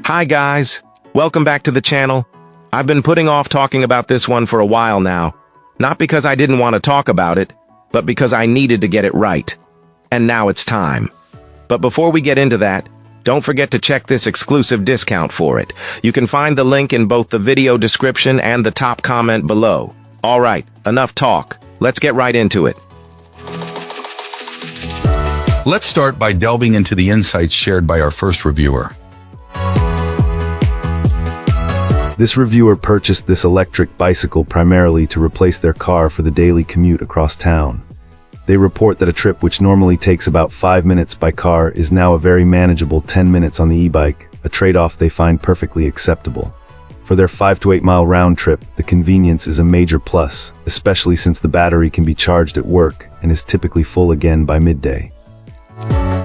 Hi guys, welcome back to the channel. I've been putting off talking about this one for a while now, not because I didn't want to talk about it, but because I needed to get it right. And now it's time. But before we get into that, don't forget to check this exclusive discount for it. You can find the link in both the video description and the top comment below. Alright, enough talk. Let's get right into it. Let's start by delving into the insights shared by our first reviewer. This reviewer purchased this electric bicycle primarily to replace their car for the daily commute across town. They report that a trip which normally takes about 5 minutes by car is now a very manageable 10 minutes on the e-bike, a trade-off they find perfectly acceptable. For their 5 to 8 mile round trip, the convenience is a major plus, especially since the battery can be charged at work and is typically full again by midday.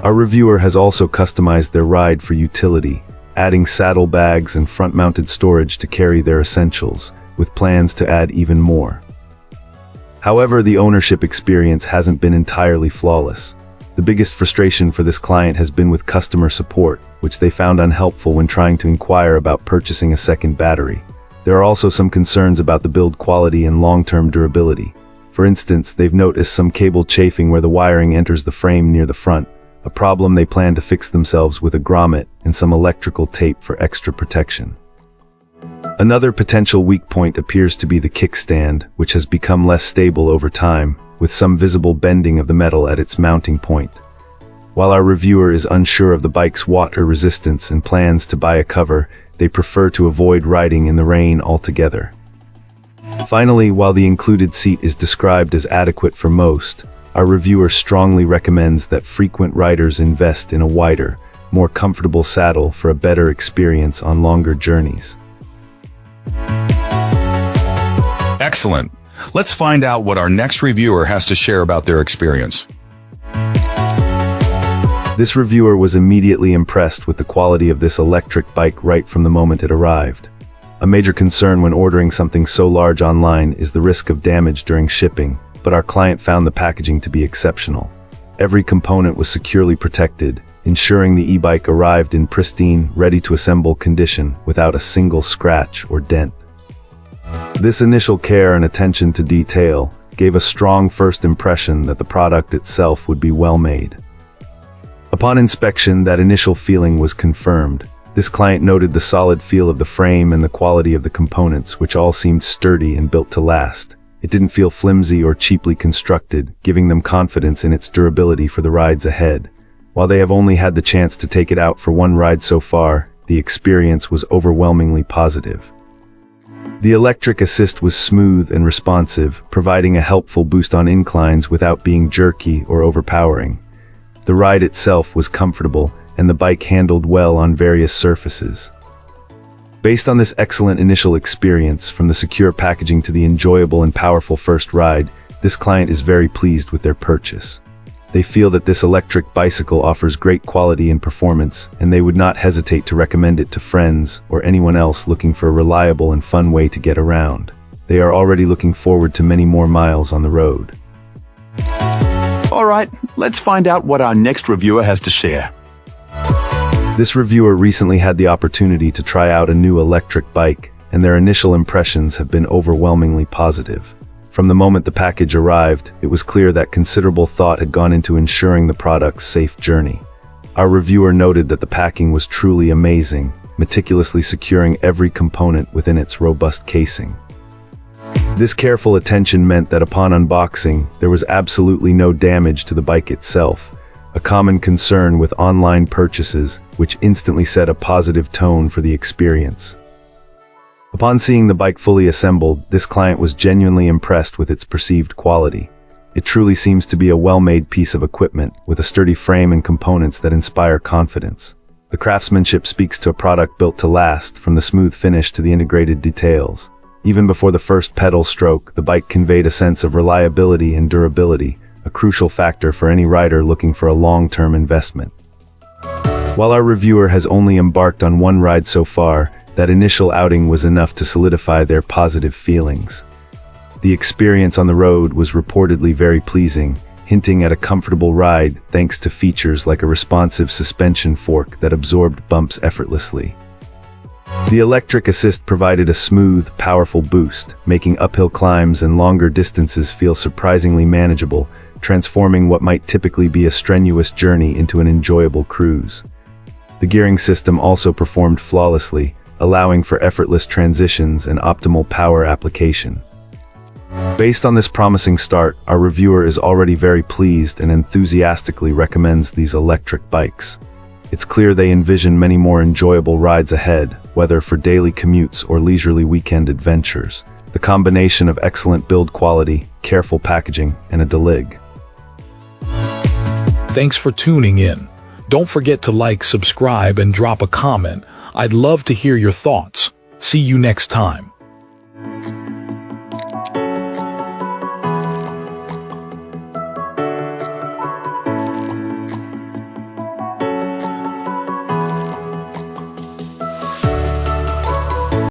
Our reviewer has also customized their ride for utility, adding saddlebags and front-mounted storage to carry their essentials, with plans to add even more. However, the ownership experience hasn't been entirely flawless. The biggest frustration for this client has been with customer support, which they found unhelpful when trying to inquire about purchasing a second battery. There are also some concerns about the build quality and long-term durability. For instance, they've noticed some cable chafing where the wiring enters the frame near the front, a problem they plan to fix themselves with a grommet and some electrical tape for extra protection. Another potential weak point appears to be the kickstand, which has become less stable over time, with some visible bending of the metal at its mounting point. While our reviewer is unsure of the bike's water resistance and plans to buy a cover, they prefer to avoid riding in the rain altogether. Finally, while the included seat is described as adequate for most, our reviewer strongly recommends that frequent riders invest in a wider, more comfortable saddle for a better experience on longer journeys. Excellent. Let's find out what our next reviewer has to share about their experience. This reviewer was immediately impressed with the quality of this electric bike right from the moment it arrived. A major concern when ordering something so large online is the risk of damage during shipping, but our client found the packaging to be exceptional. Every component was securely protected, ensuring the e-bike arrived in pristine, ready-to-assemble condition without a single scratch or dent. This initial care and attention to detail gave a strong first impression that the product itself would be well made. Upon inspection, that initial feeling was confirmed. This client noted the solid feel of the frame and the quality of the components, which all seemed sturdy and built to last. It didn't feel flimsy or cheaply constructed, giving them confidence in its durability for the rides ahead. While they have only had the chance to take it out for one ride so far, the experience was overwhelmingly positive. The electric assist was smooth and responsive, providing a helpful boost on inclines without being jerky or overpowering. The ride itself was comfortable, and the bike handled well on various surfaces. Based on this excellent initial experience, from the secure packaging to the enjoyable and powerful first ride, this client is very pleased with their purchase. They feel that this electric bicycle offers great quality and performance, and they would not hesitate to recommend it to friends or anyone else looking for a reliable and fun way to get around. They are already looking forward to many more miles on the road. Alright, let's find out what our next reviewer has to share. This reviewer recently had the opportunity to try out a new electric bike, and their initial impressions have been overwhelmingly positive. From the moment the package arrived, it was clear that considerable thought had gone into ensuring the product's safe journey. Our reviewer noted that the packing was truly amazing, meticulously securing every component within its robust casing. This careful attention meant that upon unboxing, there was absolutely no damage to the bike itself, a common concern with online purchases, which instantly set a positive tone for the experience. Upon seeing the bike fully assembled, this client was genuinely impressed with its perceived quality. It truly seems to be a well-made piece of equipment, with a sturdy frame and components that inspire confidence. The craftsmanship speaks to a product built to last, from the smooth finish to the integrated details. Even before the first pedal stroke, the bike conveyed a sense of reliability and durability, a crucial factor for any rider looking for a long-term investment. While our reviewer has only embarked on one ride so far, that initial outing was enough to solidify their positive feelings. The experience on the road was reportedly very pleasing, hinting at a comfortable ride thanks to features like a responsive suspension fork that absorbed bumps effortlessly. The electric assist provided a smooth, powerful boost, making uphill climbs and longer distances feel surprisingly manageable, transforming what might typically be a strenuous journey into an enjoyable cruise. The gearing system also performed flawlessly, allowing for effortless transitions and optimal power application. Based on this promising start, our reviewer is already very pleased and enthusiastically recommends these electric bikes. It's clear they envision many more enjoyable rides ahead, whether for daily commutes or leisurely weekend adventures. The combination of excellent build quality, careful packaging, and a delig. Thanks for tuning in. Don't forget to like, subscribe, and drop a comment. I'd love to hear your thoughts. See you next time.